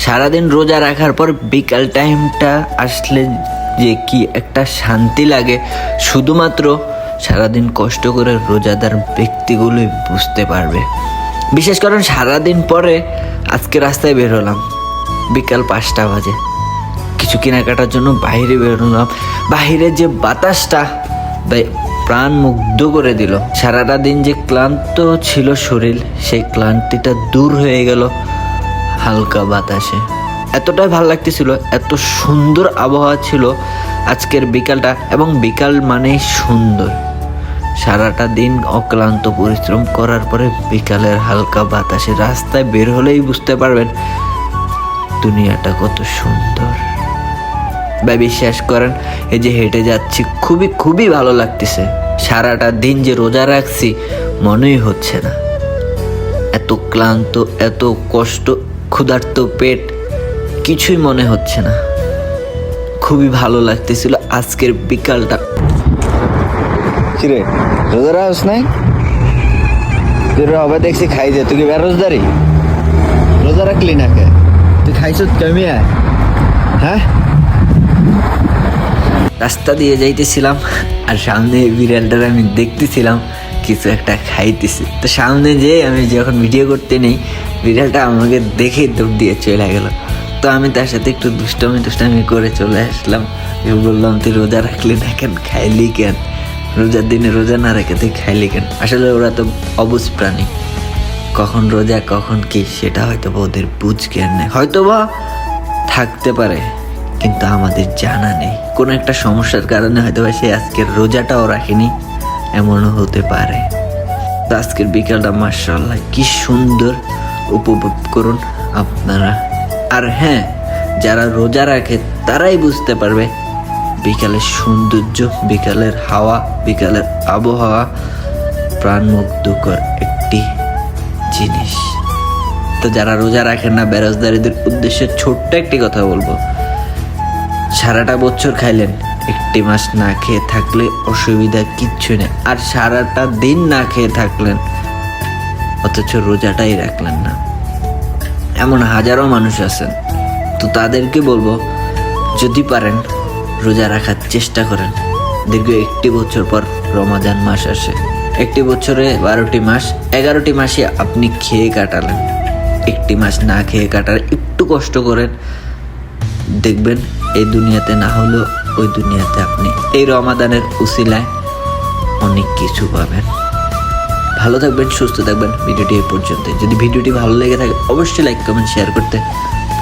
সারাদিন রোজা রাখার পর বিকাল টাইমটা আসলে যে কি একটা শান্তি লাগে শুধুমাত্র সারাদিন কষ্ট করে রোজাদার ব্যক্তিগুলোই বুঝতে পারবে। বিশেষ করে সারাদিন পরে আজকে রাস্তায় বের হলাম, বিকাল 5টা বাজে, কিছু কেনাকাটার জন্য বাইরে বের হলাম। বাহিরের যে বাতাসটা প্রাণ মুগ্ধ করে দিল। সারাটা দিন যে ক্লান্ত ছিল শরীর, সেই ক্লান্তিটা দূর হয়ে গেল হালকা বাতাসে। এতটাই ভালো লাগতেছিল, এত সুন্দর আবহাওয়া ছিল আজকের বিকালটা। এবং বিকাল মানেই সুন্দর। সারাটা দিন অক্লান্ত পরিশ্রম করার পরে বিকালের হালকা বাতাসে রাস্তায় বের হলেই বুঝতে পারবেন দুনিয়াটা কত সুন্দর। বা বিশ্বাস করেন, এই যে হেঁটে যাচ্ছি খুবই খুবই ভালো লাগতেছে। সারাটা দিন যে রোজা রাখছি মনেই হচ্ছে না। এত ক্লান্ত, এত কষ্ট, ক্ষুধার্ত পেট, কিছুই মনে হচ্ছে না। খুবই ভালো লাগতেছিল আজকের বিকালটা। কিরে রোজা রাখস নাই? তুই রবা দেখছি খাই দে, তুই কি বেরোজদারি? রোজা রাখলি না কে? তুই খাইছ কমিয়া? হ্যাঁ, রাস্তা দিয়ে যাইতেছিলাম আর সামনে বিড়ালটার আমি দেখতেছিলাম কিছু একটা খাইতেছি। তো সামনে যেয়ে আমি যখন ভিডিও করতে নেই, বিড়ালটা আমাকে দেখে দৌড় দিয়ে চলে গেল। তো আমি তার সাথে একটু দুষ্টামি করে চলে আসলাম। বললাম, তুই রোজা রাখলি না কেন, খাইলি কেন? রোজার দিনে রোজা না রেখে তুই খাইলি কেন? আসলে ওরা তো অবুঝ প্রাণী, কখন রোজা কখন কি সেটা হয়তো ওদের বুঝ জ্ঞান নেই, হয়তো বা থাকতে পারে, কিন্তু আমাদের জানা নেই। কোনো একটা সমস্যার কারণে হয়তো বা সে আজকের রোজাটাও রাখেনি, এমনও হতে পারে। তো আজকের বিকালটা মাশাআল্লাহ কি সুন্দর, উপভোগ করুন আপনারা। আর হ্যাঁ, যারা রোজা রাখে তারাই বুঝতে পারবে বিকালের সৌন্দর্য, বিকালের হাওয়া, বিকালের আবহাওয়া প্রাণমুগ্ধকর একটি জিনিস। তো যারা রোজা রাখেন না, বেরোজদারিদের উদ্দেশ্যে ছোট্ট একটি কথা বলবো, সারাটা বছর খাইলেন, একটি মাস না খেয়ে থাকলে অসুবিধা কিচ্ছু নেই। আর সারাটা দিন না খেয়ে থাকলেন অথচ রোজাটাই রাখলেন না, এমন হাজারো মানুষ আছেন। তো তাদেরকে বলবো, যদি পারেন রোজা রাখার চেষ্টা করেন। দীর্ঘ 1 বছর পর রমাদান মাস আসে। 1 বছরে 12টি মাস, 11টি মাসে আপনি খেয়ে কাটালেন। 1টি মাস না খেয়ে কাটার একটু কষ্ট করেন, দেখবেন এই দুনিয়াতে না হলেও ওই দুনিয়াতে আপনি এই রমাদানের উসিলায় অনেক কিছু পাবেন। ভালো থাকবেন, সুস্থ থাকবেন। ভিডিওটি এই পর্যন্ত। যদি ভিডিওটি ভালো লেগে থাকে অবশ্যই লাইক, কমেন্ট, শেয়ার করতে